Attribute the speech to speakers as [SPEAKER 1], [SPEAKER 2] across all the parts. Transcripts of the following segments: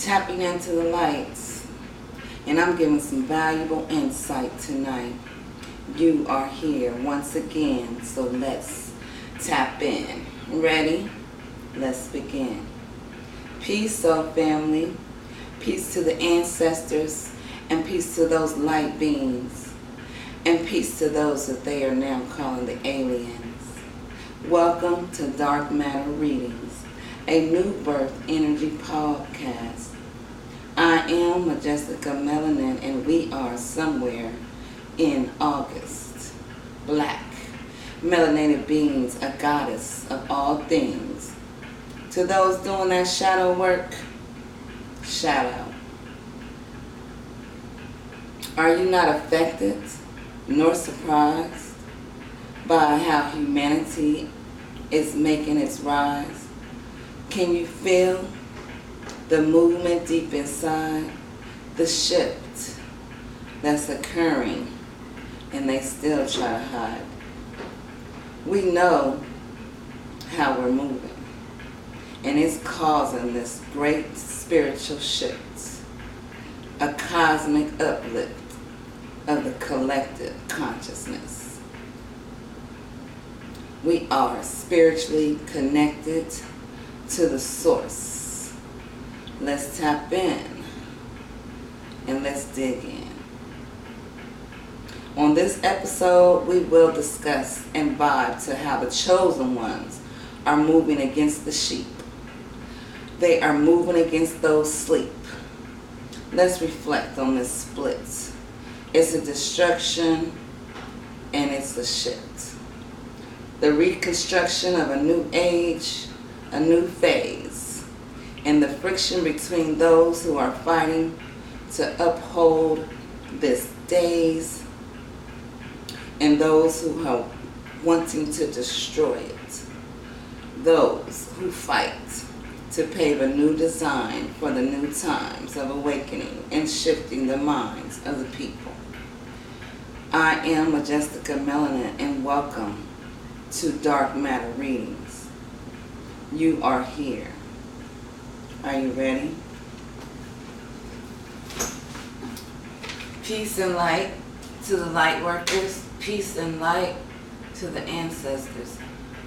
[SPEAKER 1] tapping into the lights, and I'm giving some valuable insight tonight. You are here once again, so let's tap in. Ready? Let's begin. Peace, soul family. Peace to the ancestors, and peace to those light beings, and peace to those that they are now calling the aliens. Welcome to Dark Matter Readings, a new birth energy podcast. I am Majestica Melanin, and we are somewhere in August. Black, melanated beings, a goddess of all things. To those doing that shadow work, shadow. Are you not affected nor surprised by how humanity is making its rise? Can you feel the movement deep inside, the shift that's occurring, and they still try to hide? We know how we're moving, and it's causing this great spiritual shift, a cosmic uplift of the collective consciousness. We are spiritually connected to the source. Let's tap in and let's dig in. On this episode, we will discuss and vibe to how the chosen ones are moving against the sheep. They are moving against those sleep. Let's reflect on this split. It's a destruction and it's a shift. The reconstruction of a new age, a new phase, and the friction between those who are fighting to uphold this days and those who are wanting to destroy it. Those who fight to pave a new design for the new times of awakening and shifting the minds of the people. I am Majestica Melanin, and welcome to Dark Matter Readings. You are here. Are you ready? Peace and light to the light workers. Peace and light to the ancestors.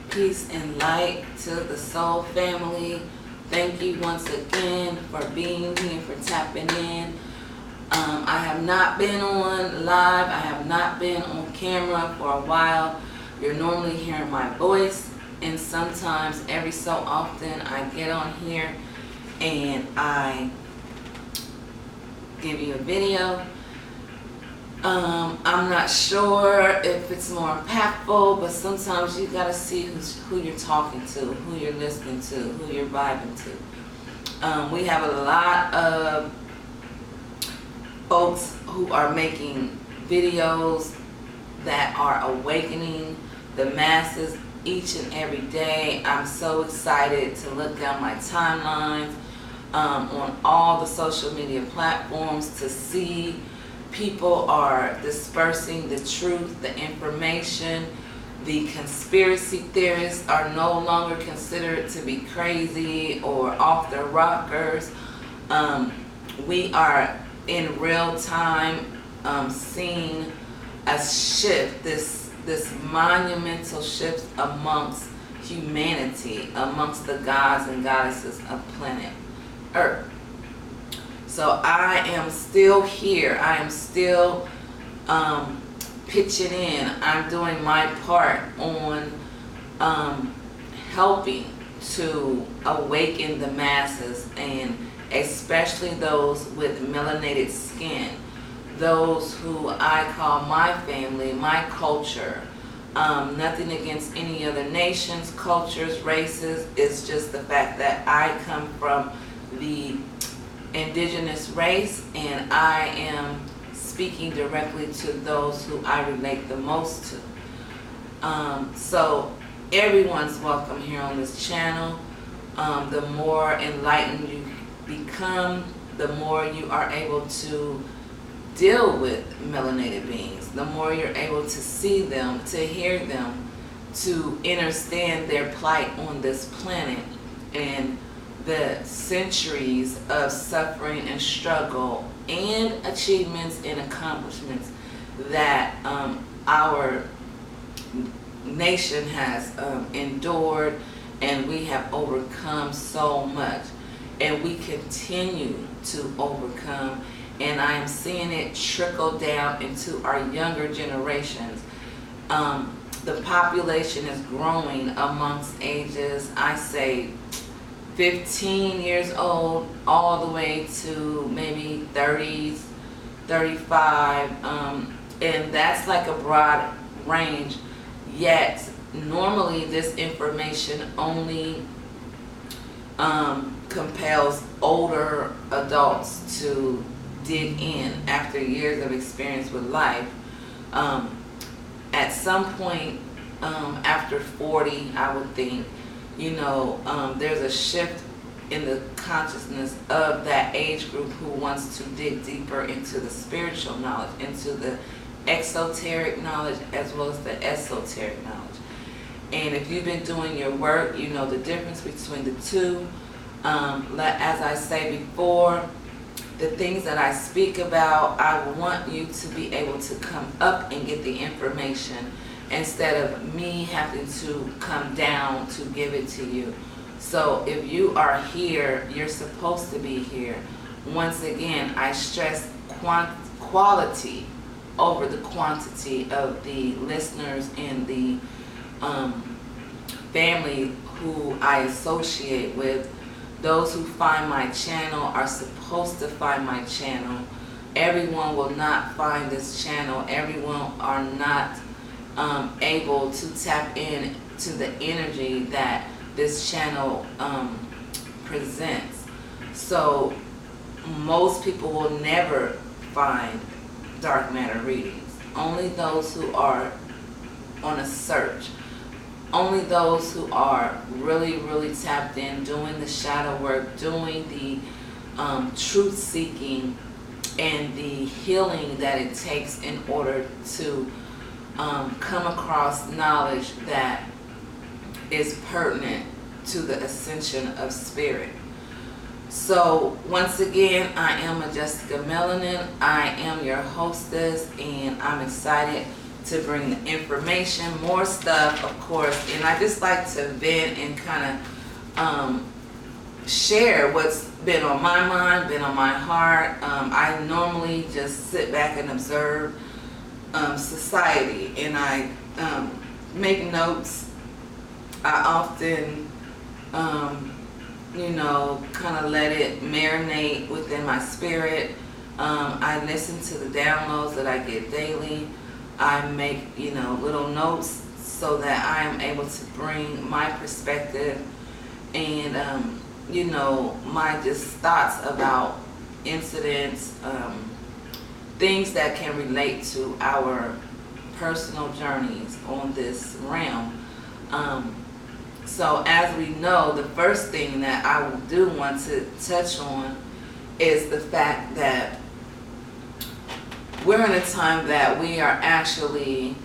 [SPEAKER 1] Peace and light to the soul family. Thank you once again for being here, for tapping in. I have not been on live. I have not been on camera for a while. You're normally hearing my voice, and sometimes every so often I get on here and I give you a video. I'm not sure if it's more impactful, but sometimes you gotta see who you're talking to, who you're listening to, who you're vibing to. We have a lot of folks who are making videos that are awakening the masses each and every day. I'm so excited to look down my timelines on all the social media platforms to see people are dispersing the truth, the information. The conspiracy theorists are no longer considered to be crazy or off their rockers. We are in real time seeing a shift, this monumental shift amongst humanity, amongst the gods and goddesses of planet Earth. So I am still here. I am still pitching in. I'm doing my part on helping to awaken the masses, and especially those with melanated skin, those who I call my family, my culture. Nothing against any other nations, cultures, races. It's just the fact that I come from the indigenous race, and I am speaking directly to those who I relate the most to. So everyone's welcome here on this channel. The more enlightened you become, the more you are able to deal with melanated beings, the more you're able to see them, to hear them, to understand their plight on this planet, and the centuries of suffering and struggle and achievements and accomplishments that our nation has endured, and we have overcome so much, and we continue to overcome, and I am seeing it trickle down into our younger generations. The population is growing amongst ages, I say 15 years old all the way to maybe 30s, 35, and that's like a broad range. Yet normally this information only compels older adults to dig in after years of experience with life. At some point after 40, I would think, there's a shift in the consciousness of that age group who wants to dig deeper into the spiritual knowledge, into the exoteric knowledge as well as the esoteric knowledge. And if you've been doing your work, you know the difference between the two. As I say before, the things that I speak about, I want you to be able to come up and get the information instead of me having to come down to give it to you. So if you are here, you're supposed to be here. Once again, I stress quality over the quantity of the listeners and the family who I associate with. Those who find my channel are supposed to find my channel. Everyone will not find this channel. Everyone are not able to tap in to the energy that this channel presents. So most people will never find dark matter readings. Only those who are on a search. Only those who are really, really tapped in, doing the shadow work, doing the truth seeking and the healing that it takes in order to come across knowledge that is pertinent to the ascension of spirit. So once again, I am Majestica Melanin. I am your hostess, and I'm excited to bring the information, more stuff, of course, and I just like to vent and kind of share what's been on my mind, been on my heart. I normally just sit back and observe society, and I make notes. I often, kind of let it marinate within my spirit. I listen to the downloads that I get daily. I make, little notes so that I am able to bring my perspective and, my just thoughts about incidents, things that can relate to our personal journeys on this realm. So as we know, the first thing that I do want to touch on is the fact that we're in a time that we are actually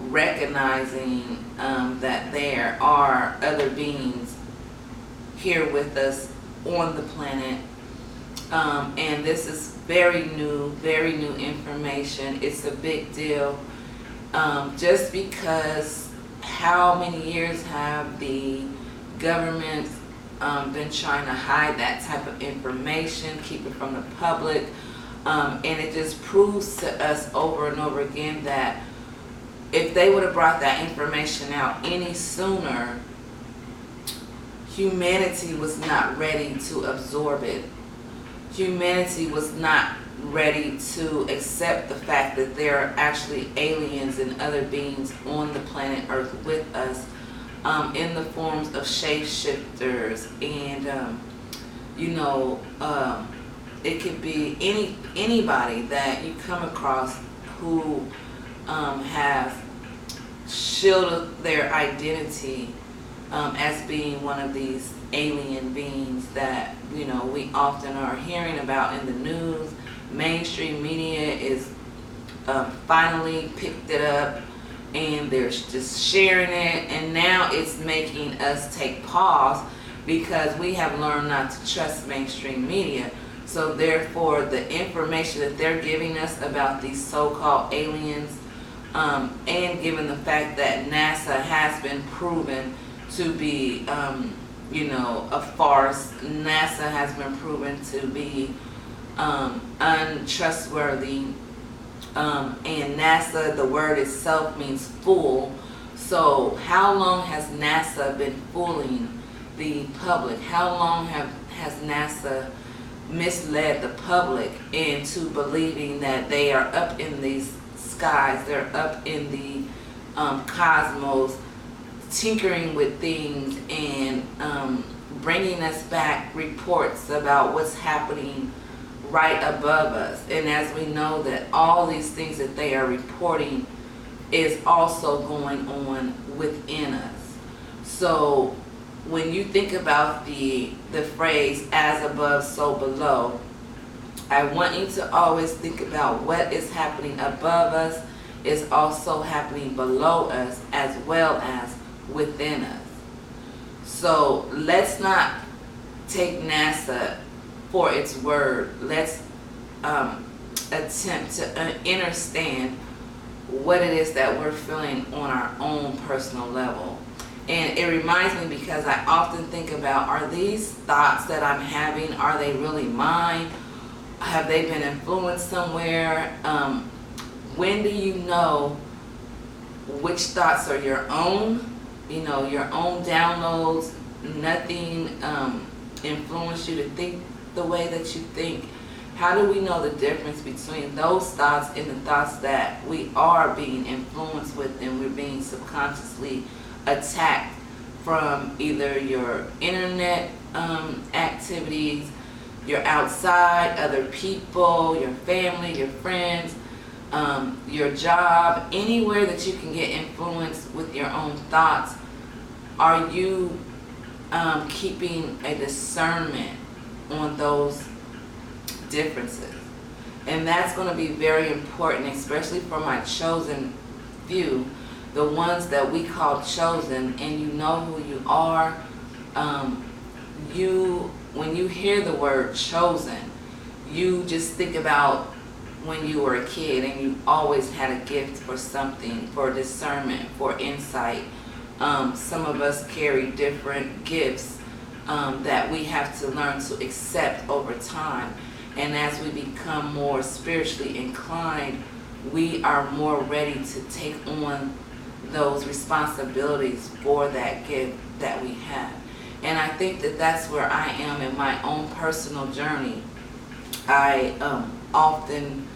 [SPEAKER 1] recognizing that there are other beings here with us on the planet. And this is very new information. It's a big deal. Just because how many years have the government been trying to hide that type of information, keep it from the public? And it just proves to us over and over again that if they would have brought that information out any sooner, humanity was not ready to absorb it. Humanity was not ready to accept the fact that there are actually aliens and other beings on the planet Earth with us, in the forms of shapeshifters, and it could be anybody that you come across who have shielded their identity as being one of these alien beings that we often are hearing about in the news. Mainstream media is finally picked it up, and they're just sharing it, and now it's making us take pause because we have learned not to trust mainstream media. So therefore, the information that they're giving us about these so-called aliens, and given the fact that NASA has been proven to be, a farce, NASA has been proven to be untrustworthy, and NASA, the word itself means fool. So how long has NASA been fooling the public? How long has NASA misled the public into believing that they are up in these skies, they're up in the cosmos, tinkering with things and bringing us back reports about what's happening right above us? And as we know that all these things that they are reporting is also going on within us. So when you think about the phrase "as above, so below," I want you to always think about what is happening above us is also happening below us as well as within us. So let's not take NASA for its word. Let's attempt to understand what it is that we're feeling on our own personal level. And it reminds me, because I often think about, are these thoughts that I'm having, are they really mine? Have they been influenced somewhere? When do you know which thoughts are your own? Your own downloads, nothing influenced you to think the way that you think. How do we know the difference between those thoughts and the thoughts that we are being influenced with and we're being subconsciously attacked from either your internet activities, your outside, other people, your family, your friends, your job, anywhere that you can get influenced with your own thoughts? Are you keeping a discernment on those differences? And that's going to be very important, especially for my chosen few, the ones that we call chosen, and you know who you are. When you hear the word chosen, you just think about when you were a kid and you always had a gift for something, for discernment, for insight. Some of us carry different gifts that we have to learn to accept over time. And as we become more spiritually inclined, we are more ready to take on those responsibilities for that gift that we have. And I think that that's where I am in my own personal journey. I often,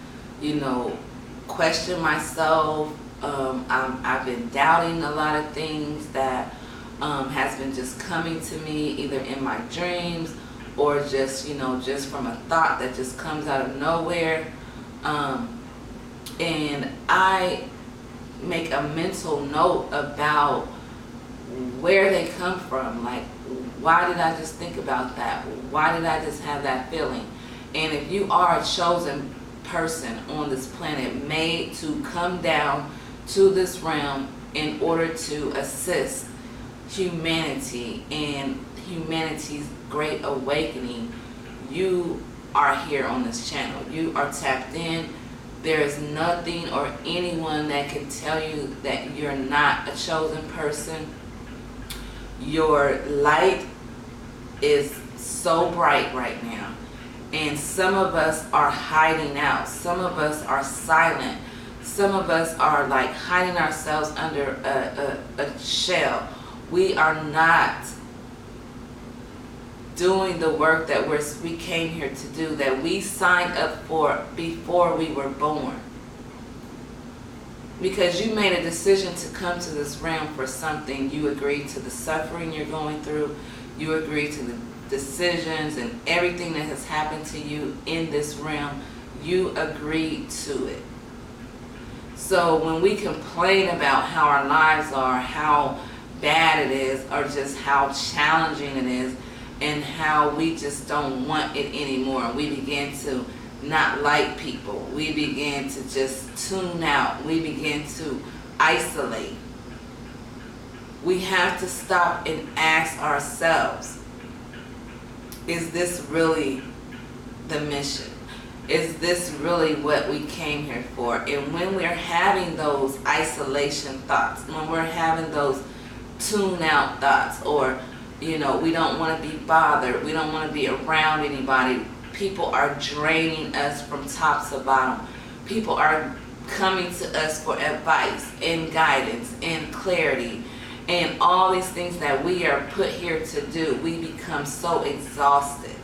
[SPEAKER 1] question myself. I've been doubting a lot of things that has been just coming to me either in my dreams or just from a thought that just comes out of nowhere. And I make a mental note about where they come from. Like, why did I just think about that? Why did I just have that feeling? And if you are a chosen person on this planet, made to come down to this realm in order to assist humanity and humanity's great awakening, you are here on this channel. You are tapped in. There is nothing or anyone that can tell you that you're not a chosen person. Your light is so bright right now. And some of us are hiding out. Some of us are silent. Some of us are like hiding ourselves under a shell. We are not doing the work that we came here to do, that we signed up for before we were born. Because you made a decision to come to this realm for something. You agreed to the suffering you're going through. You agreed to the decisions and everything that has happened to you in this realm. You agreed to it. So when we complain about how our lives are, how bad it is, or just how challenging it is, and how we just don't want it anymore, we begin to not like people, we begin to just tune out, we begin to isolate. We have to stop and ask ourselves, is this really the mission? Is this really what we came here for? And when we're having those isolation thoughts, when we're having those tune out thoughts, or we don't want to be bothered, we don't want to be around anybody, people are draining us from top to bottom. People are coming to us for advice and guidance and clarity and all these things that we are put here to do. We become so exhausted.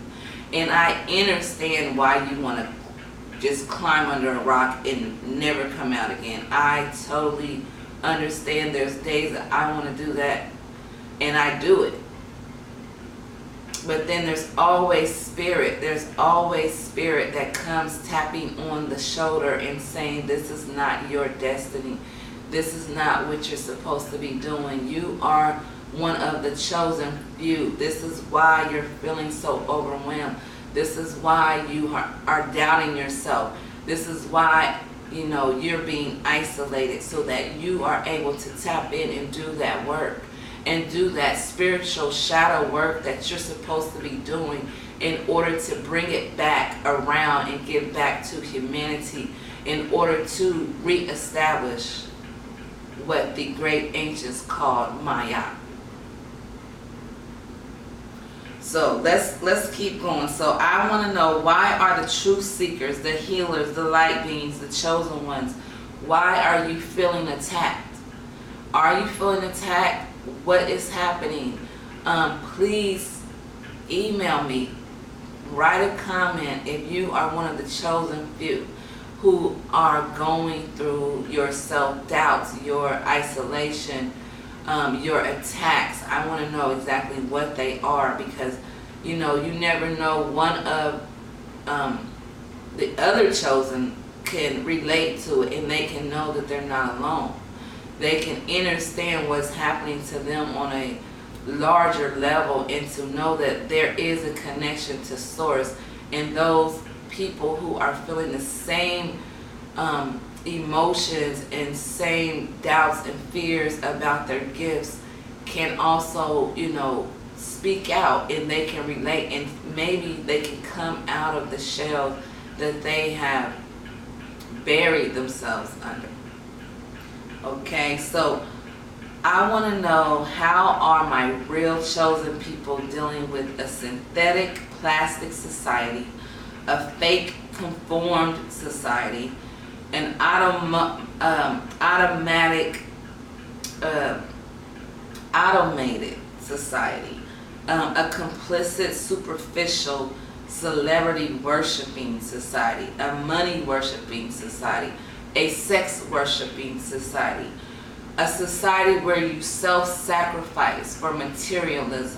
[SPEAKER 1] And I understand why you want to just climb under a rock and never come out again. I totally understand. There's days that I want to do that, and I do it. But then there's always spirit. There's always spirit that comes tapping on the shoulder and saying, this is not your destiny. This is not what you're supposed to be doing. You are one of the chosen few. This is why you're feeling so overwhelmed. This is why you are doubting yourself. This is why, you're being isolated, so that you are able to tap in and do that work and do that spiritual shadow work that you're supposed to be doing in order to bring it back around and get back to humanity, in order to reestablish what the great ancients called Maya. So let's keep going. So I want to know, why are the truth seekers, the healers, the light beings, the chosen ones, why are you feeling attacked? Are you feeling attacked? What is happening? Please email me, write a comment if you are one of the chosen few who are going through your self-doubts, your isolation, your attacks. I want to know exactly what they are, because you never know, one of the other chosen can relate to it, and they can know that they're not alone. They can understand what's happening to them on a larger level, and to know that there is a connection to source, and those people who are feeling the same emotions and same doubts and fears about their gifts can also, speak out, and they can relate, and maybe they can come out of the shell that they have buried themselves under. Okay, so I want to know, how are my real chosen people dealing with a synthetic plastic society, a fake conformed society, an automated society, a complicit, superficial, celebrity worshiping society, a money worshiping society, a sex worshiping society, a society where you self-sacrifice for materialism,